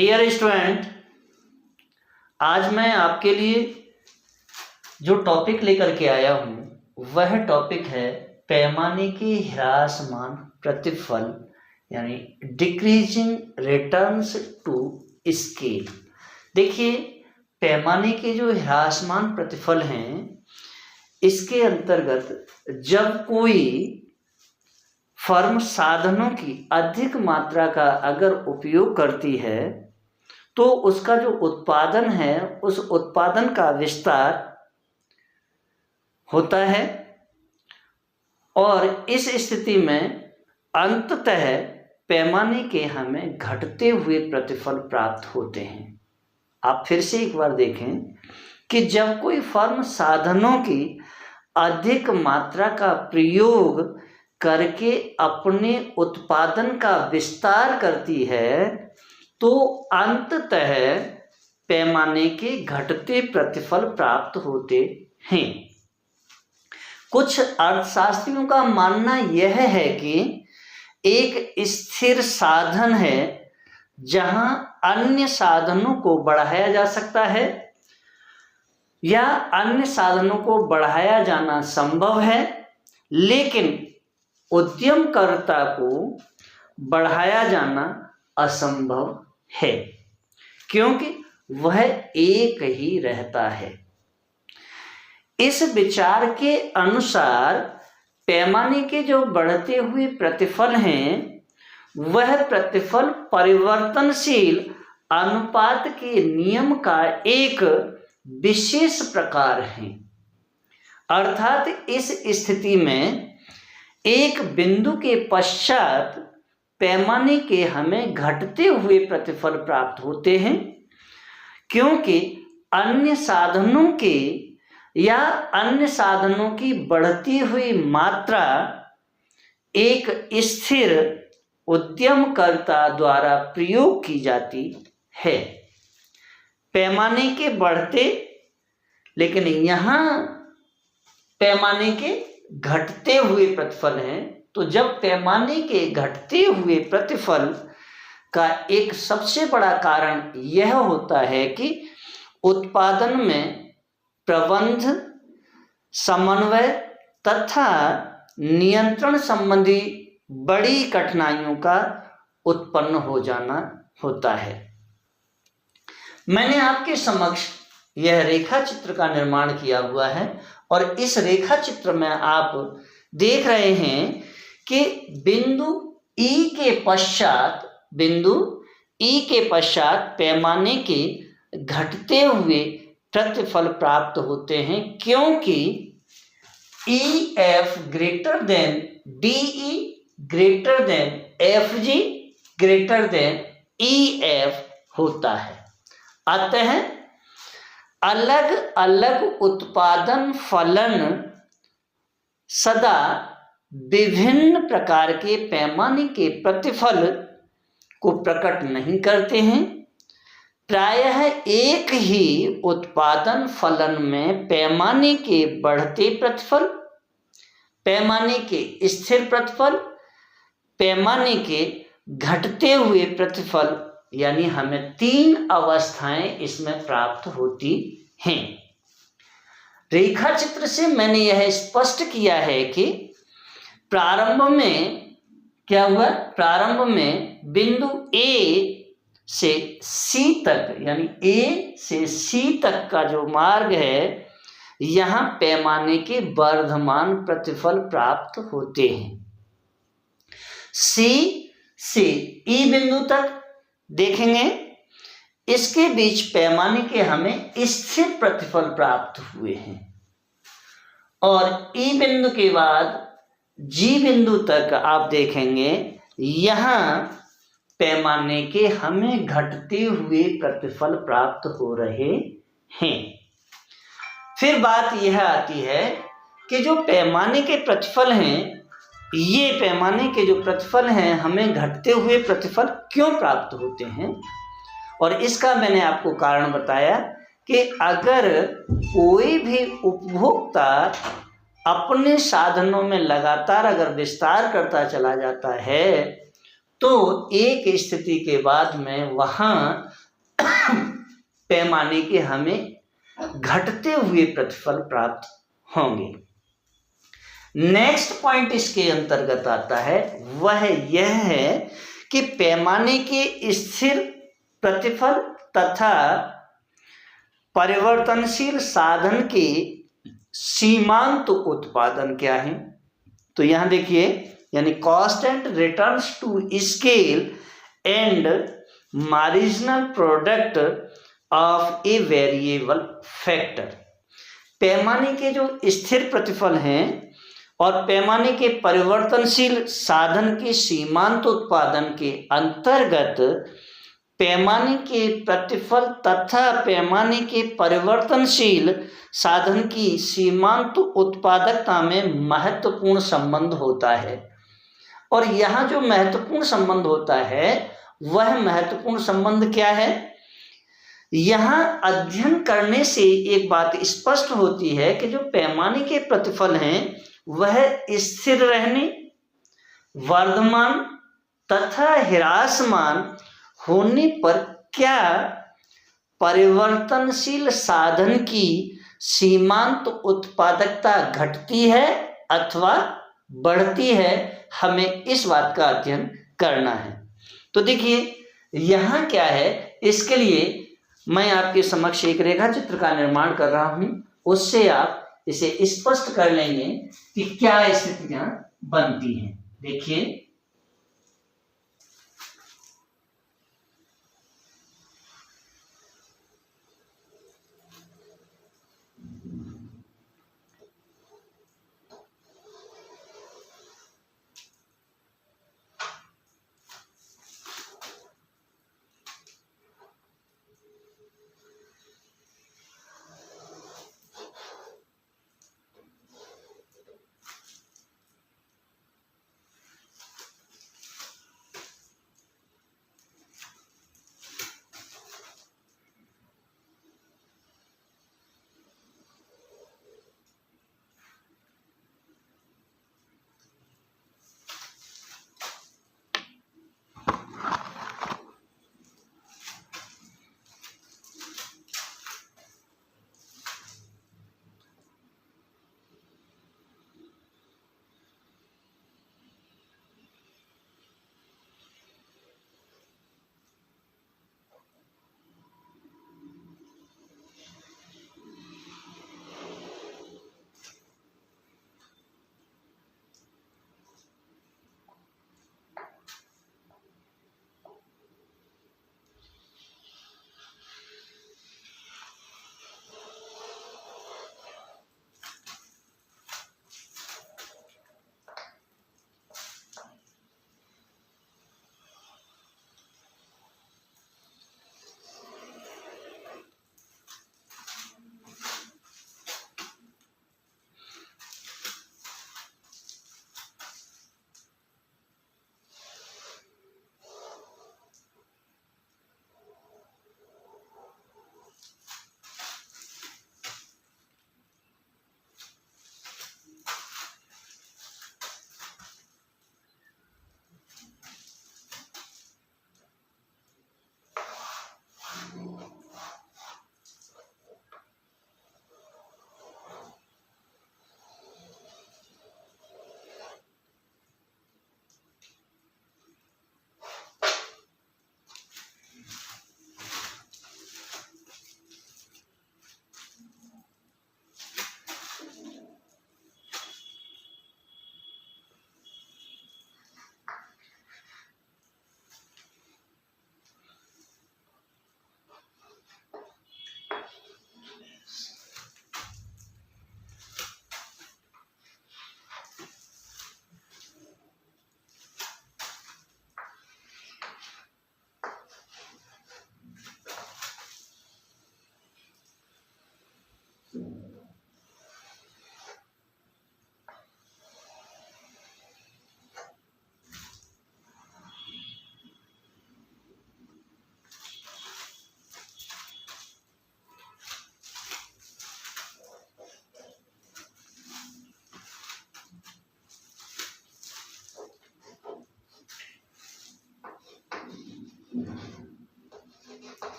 Dear student, आज मैं आपके लिए जो टॉपिक लेकर के आया हूँ वह टॉपिक है पैमाने के ह्रासमान प्रतिफल यानी डिक्रीजिंग रिटर्न्स टू स्केल। देखिए, पैमाने के जो ह्रासमान प्रतिफल हैं, इसके अंतर्गत जब कोई फर्म साधनों की अधिक मात्रा का अगर उपयोग करती है तो उसका जो उत्पादन है उस उत्पादन का विस्तार होता है और इस स्थिति में अंततः पैमाने के हमें घटते हुए प्रतिफल प्राप्त होते हैं। आप फिर से एक बार देखें कि जब कोई फर्म साधनों की अधिक मात्रा का प्रयोग करके अपने उत्पादन का विस्तार करती है तो अंततः पैमाने के घटते प्रतिफल प्राप्त होते हैं। कुछ अर्थशास्त्रियों का मानना यह है कि एक स्थिर साधन है जहां अन्य साधनों को बढ़ाया जा सकता है या अन्य साधनों को बढ़ाया जाना संभव है, लेकिन उद्यमकर्ता को बढ़ाया जाना असंभव है क्योंकि वह एक ही रहता है। इस विचार के अनुसार पैमाने के जो बढ़ते हुए प्रतिफल हैं वह प्रतिफल परिवर्तनशील अनुपात के नियम का एक विशेष प्रकार है। अर्थात इस स्थिति में एक बिंदु के पश्चात पैमाने के हमें घटते हुए प्रतिफल प्राप्त होते हैं क्योंकि अन्य साधनों के या अन्य साधनों की बढ़ती हुई मात्रा एक स्थिर उद्यमकर्ता द्वारा प्रयोग की जाती है। पैमाने के बढ़ते, लेकिन यहाँ पैमाने के घटते हुए प्रतिफल हैं। तो जब पैमाने के घटते हुए प्रतिफल का एक सबसे बड़ा कारण यह होता है कि उत्पादन में प्रबंध, समन्वय तथा नियंत्रण संबंधी बड़ी कठिनाइयों का उत्पन्न हो जाना होता है। मैंने आपके समक्ष यह रेखा चित्र का निर्माण किया हुआ है और इस रेखा चित्र में आप देख रहे हैं कि बिंदु E के पश्चात पैमाने के घटते हुए प्रतिफल प्राप्त होते हैं क्योंकि EF greater than DE greater than FG greater than EF होता है। अतः अलग अलग उत्पादन फलन सदा विभिन्न प्रकार के पैमाने के प्रतिफल को प्रकट नहीं करते हैं। प्रायः एक ही उत्पादन फलन में पैमाने के बढ़ते प्रतिफल, पैमाने के स्थिर प्रतिफल, पैमाने के घटते हुए प्रतिफल यानी हमें 3 अवस्थाएं इसमें प्राप्त होती हैं। रेखा चित्र से मैंने यह स्पष्ट किया है कि प्रारंभ में क्या हुआ, प्रारंभ में बिंदु A से C तक यानी A से C तक का जो मार्ग है, यहाँ पैमाने के वर्धमान प्रतिफल प्राप्त होते हैं। C से E बिंदु तक देखेंगे, इसके बीच पैमाने के हमें स्थिर प्रतिफल प्राप्त हुए हैं और E बिंदु के बाद G बिंदु तक आप देखेंगे, यहाँ पैमाने के हमें घटते हुए प्रतिफल प्राप्त हो रहे हैं। फिर बात यह आती है कि जो पैमाने के प्रतिफल हैं, ये पैमाने के जो प्रतिफल हैं हमें घटते हुए प्रतिफल क्यों प्राप्त होते हैं, और इसका मैंने आपको कारण बताया कि अगर कोई भी उपभोक्ता अपने साधनों में लगातार अगर विस्तार करता चला जाता है तो एक स्थिति के बाद में वहाँ पैमाने के हमें घटते हुए प्रतिफल प्राप्त होंगे। नेक्स्ट पॉइंट इसके अंतर्गत आता है वह यह है कि पैमाने के स्थिर प्रतिफल तथा परिवर्तनशील साधन के सीमांत उत्पादन क्या है। तो यहां देखिए, यानी constant returns to scale and marginal product of a variable factor. पैमाने के जो स्थिर प्रतिफल हैं और पैमाने के परिवर्तनशील साधन के सीमांत उत्पादन के अंतर्गत पैमाने के प्रतिफल तथा पैमाने के परिवर्तनशील साधन की सीमांत उत्पादकता में महत्वपूर्ण संबंध होता है। और यहाँ जो महत्वपूर्ण संबंध होता है वह महत्वपूर्ण संबंध क्या है? यहाँ अध्ययन करने से एक बात स्पष्ट होती है कि जो पैमाने के प्रतिफल हैं वह स्थिर रहने, वर्धमान तथा ह्रासमान होने पर क्या परिवर्तनशील साधन की सीमांत उत्पादकता घटती है अथवा बढ़ती है, हमें इस बात का अध्ययन करना है। तो देखिए यहाँ क्या है, इसके लिए मैं आपके समक्ष एक रेखा चित्र का निर्माण कर रहा हूं, उससे आप इसे स्पष्ट कर लेंगे कि क्या स्थितियां बनती हैं। देखिए,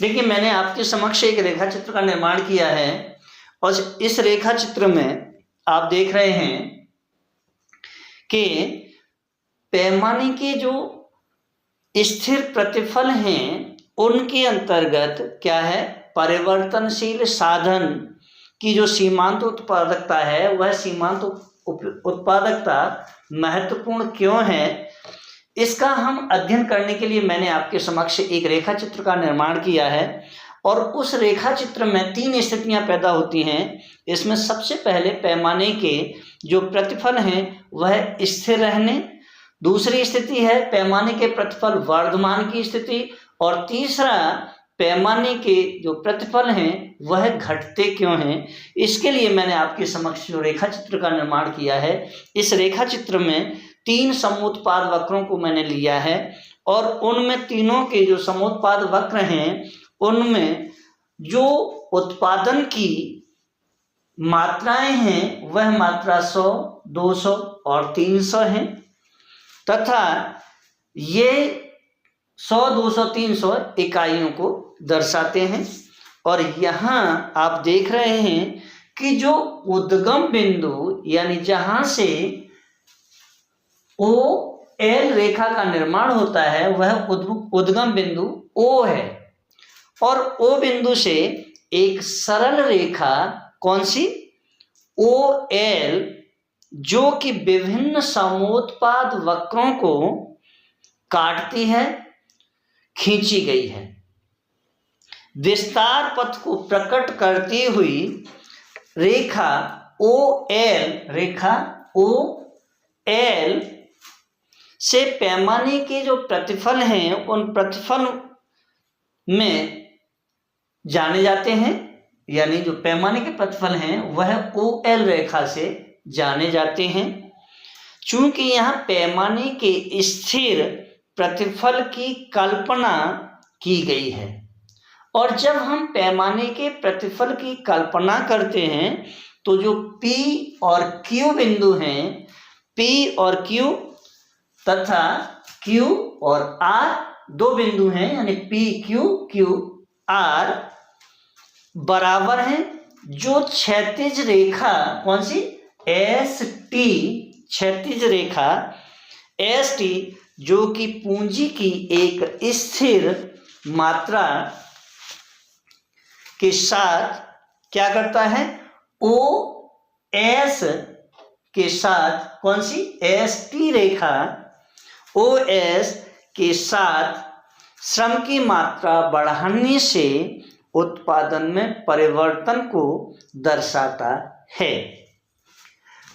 देखिए, मैंने आपके समक्ष एक रेखा चित्र का निर्माण किया है और इस रेखा चित्र में आप देख रहे हैं कि पैमाने के जो स्थिर प्रतिफल हैं उनके अंतर्गत क्या है, परिवर्तनशील साधन की जो सीमांत उत्पादकता है, वह सीमांत उत्पादकता महत्वपूर्ण क्यों है, इसका हम अध्ययन करने के लिए मैंने आपके समक्ष एक रेखा चित्र का निर्माण किया है। और उस रेखा चित्र में 3 स्थितियां पैदा होती हैं। इसमें सबसे पहले पैमाने के जो प्रतिफल हैं वह स्थिर रहने, दूसरी स्थिति है पैमाने के प्रतिफल वर्धमान की स्थिति, और तीसरा पैमाने के जो प्रतिफल हैं वह घटते क्यों हैं। इसके लिए मैंने आपके समक्ष जो रेखा चित्र का निर्माण किया है, इस रेखा चित्र में 3 समोत्पाद वक्रों को मैंने लिया है और उनमें तीनों के जो समोत्पाद वक्र हैं उनमें जो उत्पादन की मात्राएं हैं वह मात्रा 100, 200 और 300 हैं तथा ये 100, 200, 300 इकाइयों को दर्शाते हैं। और यहाँ आप देख रहे हैं कि जो उद्गम बिंदु यानी जहां से OL रेखा का निर्माण होता है वह उद्गम बिंदु O है और O बिंदु से एक सरल रेखा कौन सी, OL, जो कि विभिन्न समोत्पाद वक्रों को काटती है, खींची गई है। विस्तार पथ को प्रकट करती हुई रेखा OL से पैमाने के जो प्रतिफल हैं उन प्रतिफल में जाने जाते हैं, यानी जो पैमाने के प्रतिफल हैं वह OL रेखा से जाने जाते हैं। चूंकि यहाँ पैमाने के स्थिर प्रतिफल की कल्पना की गई है और जब हम पैमाने के प्रतिफल की कल्पना करते हैं तो जो P और Q बिंदु हैं, P और Q तथा Q और R 2 बिंदु हैं, यानी PQQR बराबर हैं। जो क्षैतिज रेखा कौन सी, ST, क्षैतिज रेखा ST जो कि पूंजी की एक स्थिर मात्रा के साथ क्या करता है, OS के साथ कौन सी, ST रेखा OS के साथ श्रम की मात्रा बढ़ाने से उत्पादन में परिवर्तन को दर्शाता है।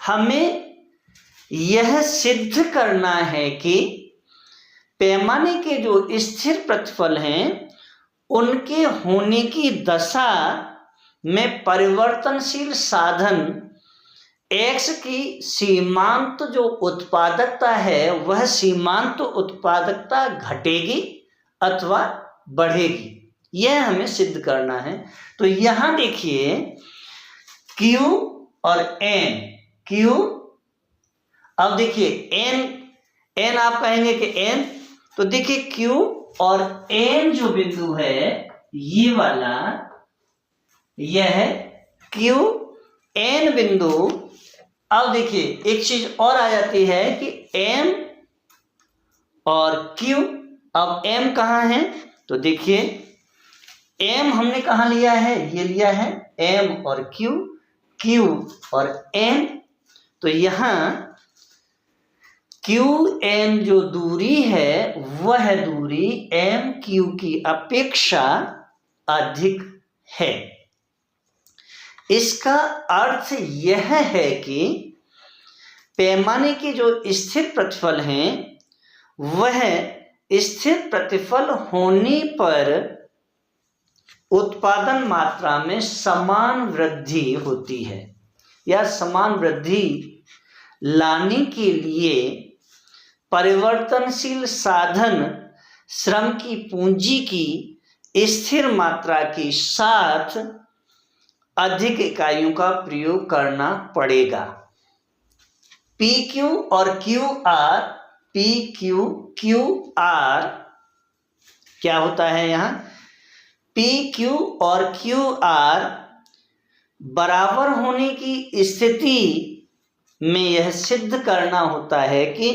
हमें यह सिद्ध करना है कि पैमाने के जो स्थिर प्रतिफल हैं उनके होने की दशा में परिवर्तनशील साधन X की सीमांत जो उत्पादकता है वह सीमांत उत्पादकता घटेगी अथवा बढ़ेगी, यह हमें सिद्ध करना है। तो यहां देखिए Q और N, Q, अब देखिए N आप कहेंगे कि N, तो देखिए Q और N जो बिंदु है ये वाला, यह Q N बिंदु। अब देखिए एक चीज और आ जाती है कि M और Q, अब M कहाँ है, तो देखिए M हमने कहाँ लिया है, ये लिया है M और Q, Q और N। तो यहाँ QN जो दूरी है वह दूरी MQ की अपेक्षा अधिक है। इसका अर्थ यह है कि पैमाने के जो स्थिर प्रतिफल हैं वह स्थिर प्रतिफल होने पर उत्पादन मात्रा में समान वृद्धि होती है, या समान वृद्धि लाने के लिए परिवर्तनशील साधन श्रम की पूंजी की स्थिर मात्रा के साथ अधिक इकाइयों का प्रयोग करना पड़ेगा। PQ और QR, PQQR क्या होता है यहाँ, पी क्यू और क्यू आर बराबर होने की स्थिति में यह सिद्ध करना होता है कि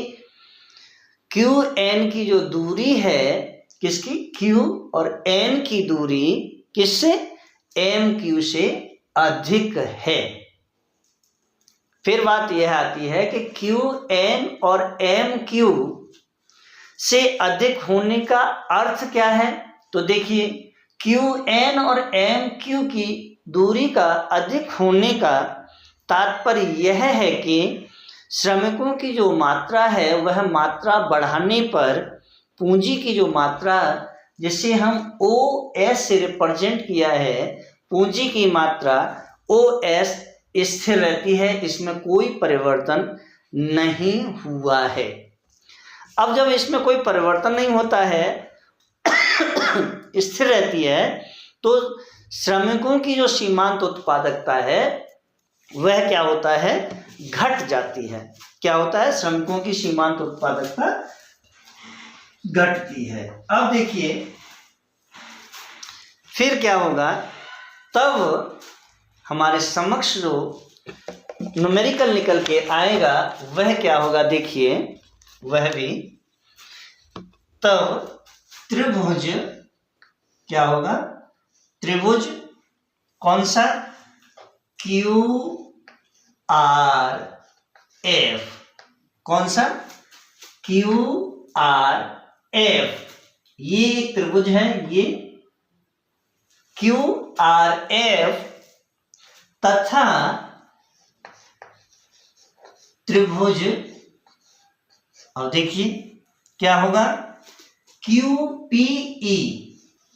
क्यू एन की जो दूरी है, किसकी, क्यू और एन की दूरी किससे, एम क्यू से अधिक है। फिर बात यह आती है कि क्यू एन और एम क्यू से अधिक होने का अर्थ क्या है। तो देखिए, क्यू एन और एम क्यू की दूरी का अधिक होने का तात्पर्य यह है कि श्रमिकों की जो मात्रा है वह मात्रा बढ़ाने पर पूंजी की जो मात्रा, जिसे हम ओ एस से रिप्रेजेंट किया है, पूंजी की मात्रा ओ एस स्थिर रहती है, इसमें कोई परिवर्तन नहीं हुआ है। अब जब इसमें कोई परिवर्तन नहीं होता है, स्थिर रहती है, तो श्रमिकों की जो सीमांत उत्पादकता है वह क्या होता है, घट जाती है। क्या होता है, श्रमिकों की सीमांत उत्पादकता घटती है। अब देखिए फिर क्या होगा, तब हमारे समक्ष जो न्यूमेरिकल निकल के आएगा वह क्या होगा, देखिए वह भी, तब त्रिभुज क्या होगा, त्रिभुज कौन सा, क्यू आर एफ, कौन सा, क्यू आर एफ, ये त्रिभुज है, ये क्यू आर एफ तथा त्रिभुज, और देखिए क्या होगा, क्यू पी ई,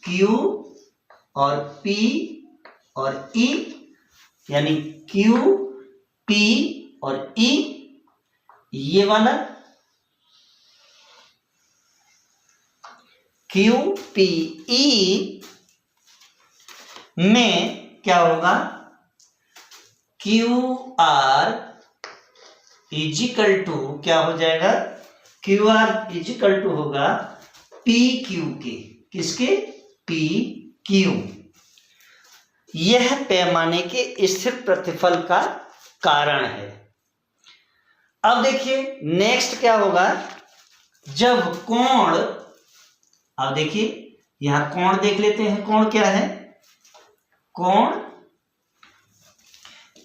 क्यू और पी और ई, यानी क्यू पी और ई, ये वाला क्यू पी ई में क्या होगा, क्यू आर इजिकल टू क्या हो जाएगा, क्यू आर इजिकल टू होगा पी क्यू के, किसके, पी क्यू। यह पैमाने के स्थिर प्रतिफल का कारण है। अब देखिए नेक्स्ट क्या होगा, जब कोण, अब देखिए यहां कोण देख लेते हैं, कोण क्या है, कोण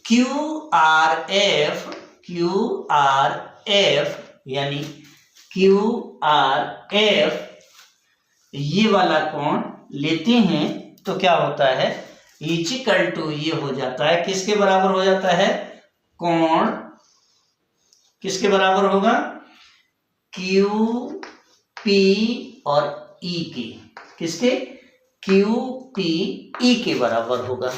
Q R F, Q R F यानी क्यू आर एफ, ये वाला कोण लेते हैं तो क्या होता है, इक्वल टू ये हो जाता है, किसके बराबर हो जाता है, कोण किसके बराबर होगा, क्यू पी और ई के, किसके, क्यू पी ई के बराबर होगा।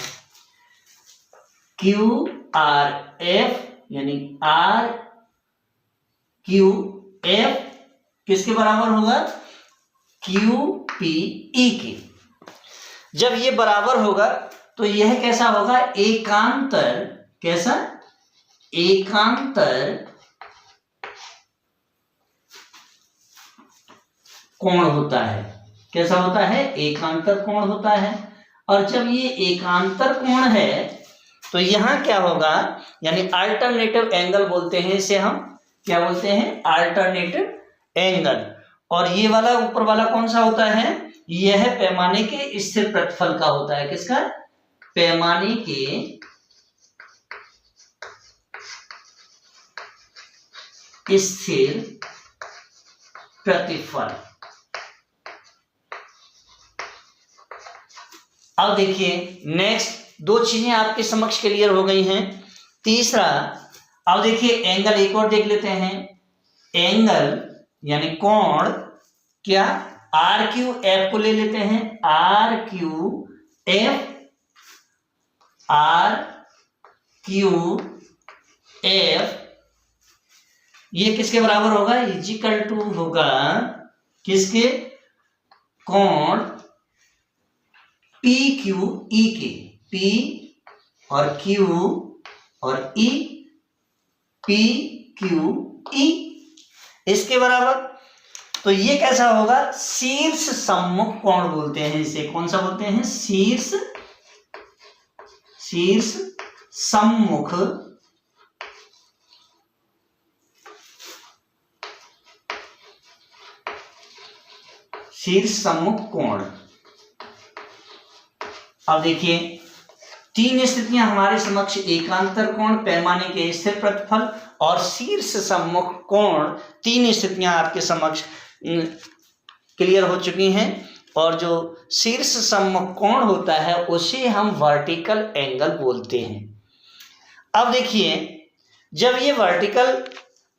क्यू आर एफ यानी आर क्यू एफ किसके बराबर होगा, क्यू पी ई के। जब ये बराबर होगा तो यह कैसा होगा, एकांतर, कैसा, एकांतर कोण होता है। कैसा होता है, एकांतर कोण होता है। और जब ये एकांतर कोण है तो यहां क्या होगा, यानी अल्टरनेटिव एंगल बोलते हैं इसे, हम क्या बोलते हैं, अल्टरनेटिव एंगल। और ये वाला ऊपर वाला कौन सा होता है, यह पैमाने के स्थिर प्रतिफल का होता है, किसका, पैमाने के स्थिर प्रतिफल। अब देखिए नेक्स्ट दो चीजें आपके समक्ष क्लियर हो गई हैं। तीसरा, अब देखिए एंगल एक और देख लेते हैं। एंगल यानी कोण क्या, आर क्यू एफ को ले लेते हैं, R Q F, R Q F ये किसके बराबर होगा, इक्वल टू होगा किसके, कोण पी क्यू ई के, पी और क्यू और ई, पी क्यू ई इसके बराबर। तो ये कैसा होगा, शीर्ष सम्मुख कोण बोलते हैं इसे। कौन सा बोलते हैं, शीर्ष सम्मुख कोण। अब देखिए तीन स्थितियां हमारे समक्ष, एकांतर कोण, पैमाने के स्थिर प्रतिफल और शीर्ष सम्मुख कोण, तीन स्थितियां आपके समक्ष क्लियर हो चुकी हैं। और जो शीर्ष सम्मुख कोण होता है उसे हम वर्टिकल एंगल बोलते हैं। अब देखिए जब ये वर्टिकल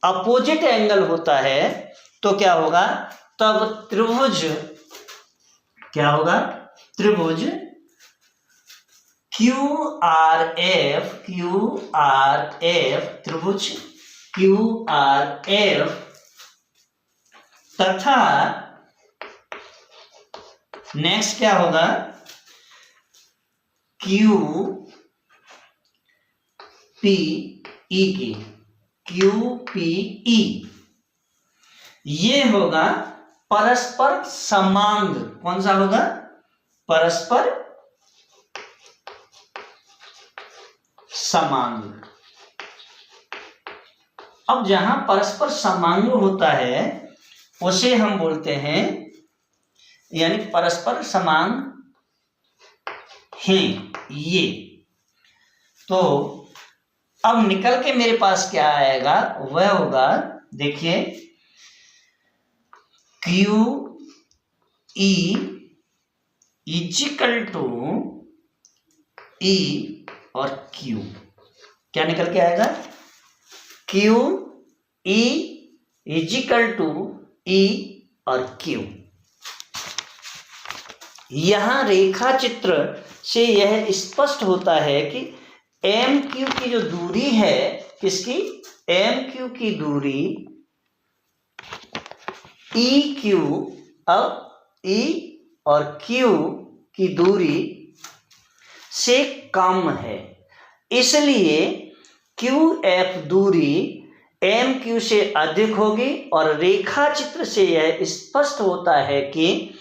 अपोजिट एंगल होता है तो क्या होगा, तब त्रिभुज क्या होगा, त्रिभुज QRF, त्रिभुज QRF तथा नेक्स्ट क्या होगा, QPE, ये होगा परस्पर समांग। कौन सा होगा, परस्पर समांग। अब जहां परस्पर समांग होता है उसे हम बोलते हैं, यानी परस्पर समान हैं ये। तो अब निकल के मेरे पास क्या आएगा, वह होगा, देखिए QE इजिकल टू E और Q। क्या निकल के आएगा, QE इजिकल टू E और Q। यहां रेखा चित्र से यह स्पष्ट होता है कि MQ की जो दूरी है, किसकी, MQ की दूरी EQ, अब E और Q की दूरी से कम है, इसलिए QF दूरी MQ से अधिक होगी। और रेखा चित्र से यह स्पष्ट होता है कि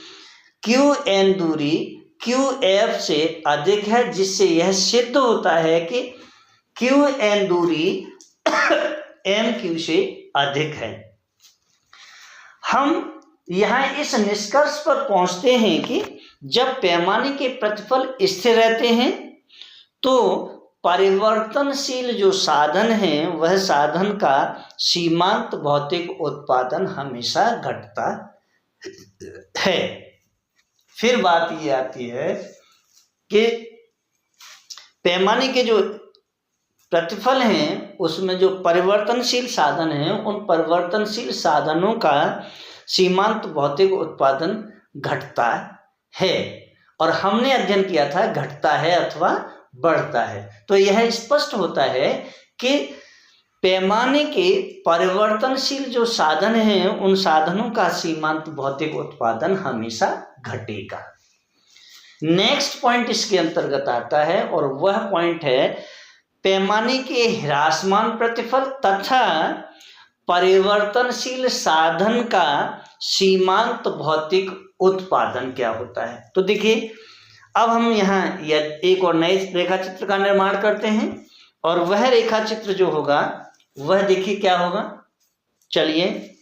QN दूरी QF से अधिक है, जिससे यह सिद्ध होता है कि QN दूरी MQ से अधिक है। हम यहां इस निष्कर्ष पर पहुंचते हैं कि जब पैमाने के प्रतिफल स्थिर रहते हैं तो परिवर्तनशील जो साधन है वह साधन का सीमांत भौतिक उत्पादन हमेशा घटता है। फिर बात ये आती है कि पैमाने के जो प्रतिफल हैं उसमें जो परिवर्तनशील साधन हैं, उन परिवर्तनशील साधनों का सीमांत भौतिक उत्पादन घटता है। और हमने अध्ययन किया था घटता है अथवा बढ़ता है। तो यह स्पष्ट होता है कि पैमाने के परिवर्तनशील जो साधन हैं उन साधनों का सीमांत भौतिक उत्पादन हमेशा घटेगा। नेक्स्ट पॉइंट इसके अंतर्गत आता है और वह पॉइंट है पैमाने के ह्रासमान प्रतिफल तथा परिवर्तनशील साधन का सीमांत भौतिक उत्पादन क्या होता है। तो देखिए अब हम यहाँ एक और नए रेखा चित्र का निर्माण करते हैं और वह रेखा चित्र जो होगा वह देखिए क्या होगा। चलिए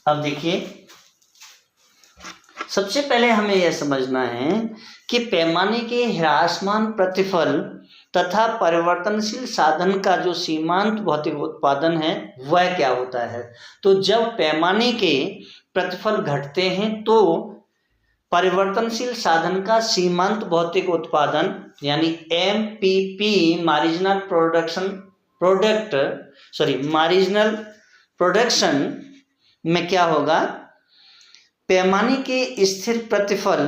अब देखिए सबसे पहले हमें यह समझना है कि पैमाने के ह्रासमान प्रतिफल तथा परिवर्तनशील साधन का जो सीमांत भौतिक उत्पादन है वह क्या होता है। तो जब पैमाने के प्रतिफल घटते हैं तो परिवर्तनशील साधन का सीमांत भौतिक उत्पादन यानी MPP मार्जिनल प्रोडक्शन में क्या होगा, पैमाने के स्थिर प्रतिफल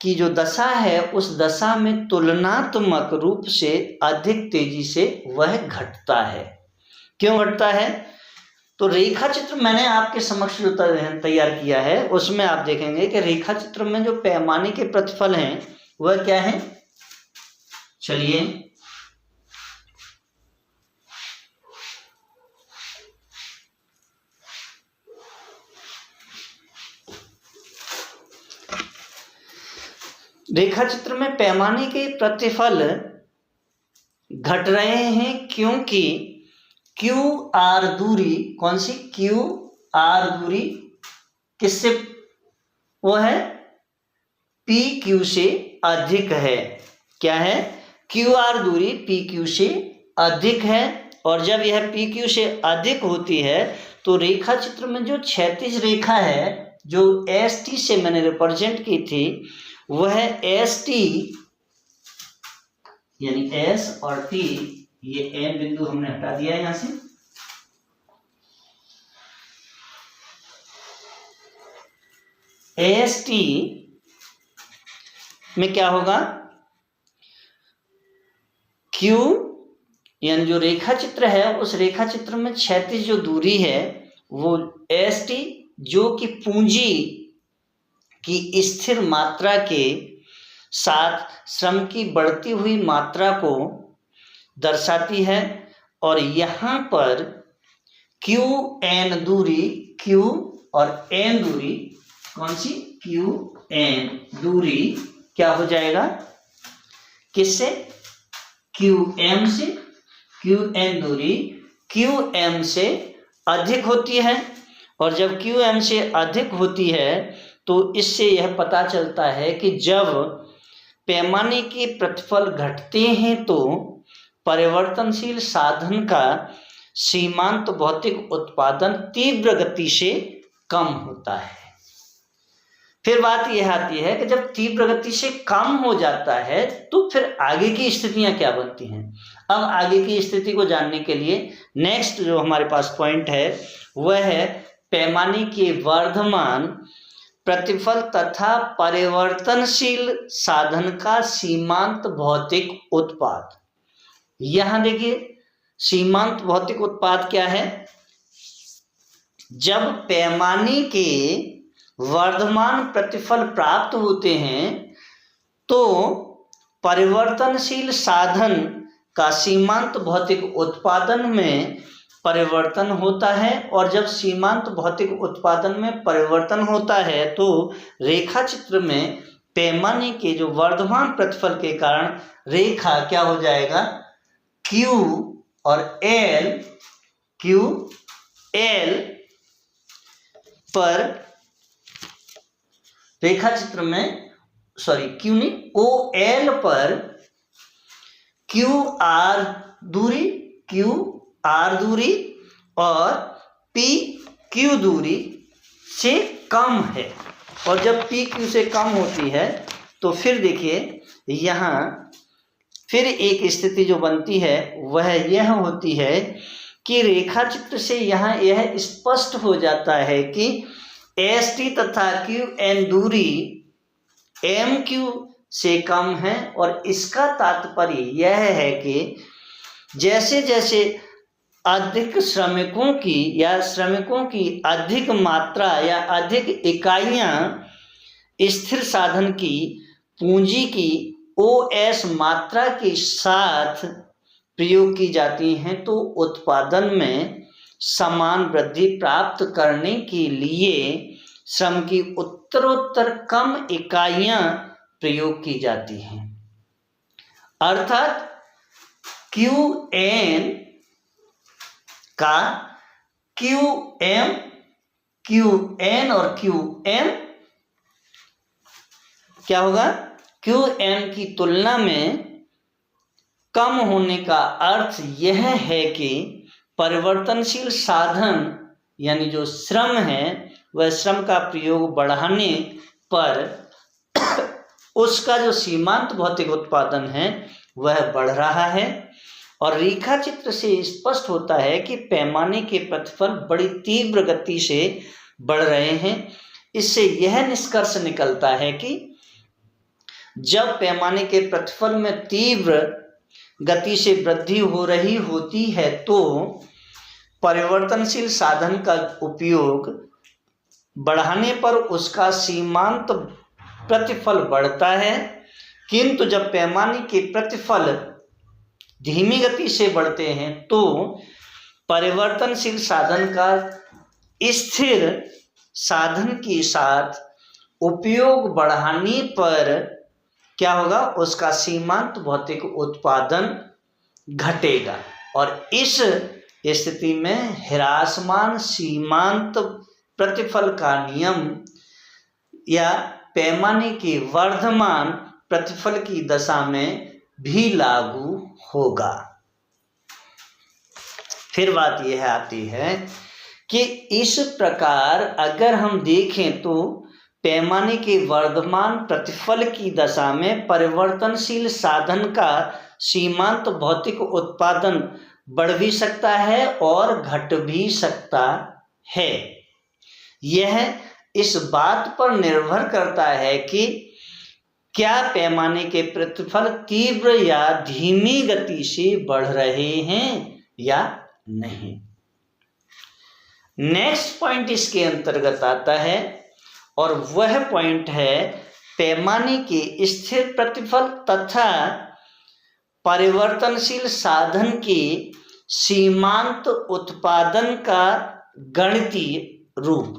की जो दशा है उस दशा में तुलनात्मक रूप से अधिक तेजी से वह घटता है। क्यों घटता है? तो रेखा चित्र मैंने आपके समक्ष जो तैयार किया है उसमें आप देखेंगे कि रेखा चित्र में जो पैमाने के प्रतिफल हैं वह क्या है। चलिए रेखा चित्र में पैमाने के प्रतिफल घट रहे हैं क्योंकि QR दूरी, कौन सी QR दूरी किससे, वो है PQ से अधिक है। क्या है? QR दूरी PQ से अधिक है और जब यह PQ से अधिक होती है तो रेखा चित्र में जो क्षैतिज रेखा है जो ST से मैंने रिप्रेजेंट की थी वह ST यानी S और T, ये N बिंदु हमने हटा दिया है यहां से, ST में क्या होगा, Q यानी जो रेखा चित्र है उस रेखा चित्र में क्षैतिज जो दूरी है वो ST जो कि पूंजी की स्थिर मात्रा के साथ श्रम की बढ़ती हुई मात्रा को दर्शाती है और यहाँ पर QN दूरी, Q और N दूरी, कौन सी QN दूरी क्या हो जाएगा, किससे, QM से, QN दूरी QM से अधिक होती है और जब QM से अधिक होती है तो इससे यह पता चलता है कि जब पैमाने के प्रतिफल घटते हैं तो परिवर्तनशील साधन का सीमांत भौतिक उत्पादन तीव्र गति से कम होता है। फिर बात यह आती है कि जब तीव्र गति से कम हो जाता है तो फिर आगे की स्थितियां क्या बनती हैं। अब आगे की स्थिति को जानने के लिए नेक्स्ट जो हमारे पास पॉइंट है वह है पैमाने के वर्धमान प्रतिफल तथा परिवर्तनशील साधन का सीमांत भौतिक उत्पाद। यहां देखिए सीमांत भौतिक उत्पाद क्या है, जब पैमाने के वर्धमान प्रतिफल प्राप्त होते हैं तो परिवर्तनशील साधन का सीमांत भौतिक उत्पादन में परिवर्तन होता है और जब सीमांत भौतिक उत्पादन में परिवर्तन होता है तो रेखा चित्र में पैमाने के जो वर्धमान प्रतिफल के कारण रेखा क्या हो जाएगा, Q और L, QL पर रेखा चित्र में Q नहीं OL पर QR दूरी और PQ दूरी से कम है और जब PQ से कम होती है तो फिर देखिए यहाँ फिर एक स्थिति जो बनती है वह यह होती है कि रेखा चित्र से यहाँ यह स्पष्ट हो जाता है कि ST तथा QN दूरी MQ से कम है और इसका तात्पर्य यह है कि जैसे जैसे अधिक श्रमिकों की अधिक मात्रा या अधिक इकाइयां स्थिर साधन की पूंजी की OS मात्रा के साथ प्रयोग की जाती हैं तो उत्पादन में समान वृद्धि प्राप्त करने के लिए श्रम की उत्तरोत्तर कम इकाइयां प्रयोग की जाती हैं। अर्थात QN का QN और QM क्या होगा, QN की तुलना में कम होने का अर्थ यह है कि परिवर्तनशील साधन यानी जो श्रम है वह श्रम का प्रयोग बढ़ाने पर उसका जो सीमांत भौतिक उत्पादन है वह बढ़ रहा है। और रेखा चित्र से स्पष्ट होता है कि पैमाने के प्रतिफल बड़ी तीव्र गति से बढ़ रहे हैं। इससे यह निष्कर्ष निकलता है कि जब पैमाने के प्रतिफल में तीव्र गति से वृद्धि हो रही होती है तो परिवर्तनशील साधन का उपयोग बढ़ाने पर उसका सीमांत प्रतिफल बढ़ता है, किंतु जब पैमाने के प्रतिफल धीमी गति से बढ़ते हैं तो परिवर्तनशील साधन का स्थिर साधन के साथ उपयोग बढ़ाने पर क्या होगा, उसका सीमांत भौतिक उत्पादन घटेगा। और इस स्थिति में ह्रासमान सीमांत प्रतिफल का नियम या पैमाने के वर्धमान प्रतिफल की दशा में भी लागू होगा। फिर बात यह आती है कि इस प्रकार अगर हम देखें तो पैमाने के वर्धमान प्रतिफल की दशा में परिवर्तनशील साधन का सीमांत भौतिक उत्पादन बढ़ भी सकता है और घट भी सकता है। यह इस बात पर निर्भर करता है कि क्या पैमाने के प्रतिफल तीव्र या धीमी गति से बढ़ रहे हैं या नहीं। नेक्स्ट पॉइंट इसके अंतर्गत आता है और वह पॉइंट है पैमाने के स्थिर प्रतिफल तथा परिवर्तनशील साधन के सीमांत उत्पादन का गणितीय रूप।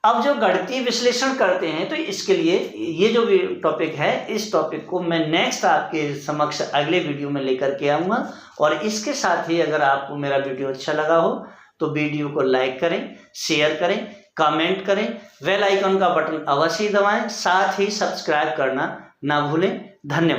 अब जो गणितीय विश्लेषण करते हैं तो इसके लिए ये जो भी टॉपिक है, इस टॉपिक को मैं नेक्स्ट आपके समक्ष अगले वीडियो में लेकर के आऊँगा। और इसके साथ ही अगर आपको मेरा वीडियो अच्छा लगा हो तो वीडियो को लाइक करें, शेयर करें, कमेंट करें, बेल आइकन का बटन अवश्य दबाएं, साथ ही सब्सक्राइब करना ना भूलें। धन्यवाद।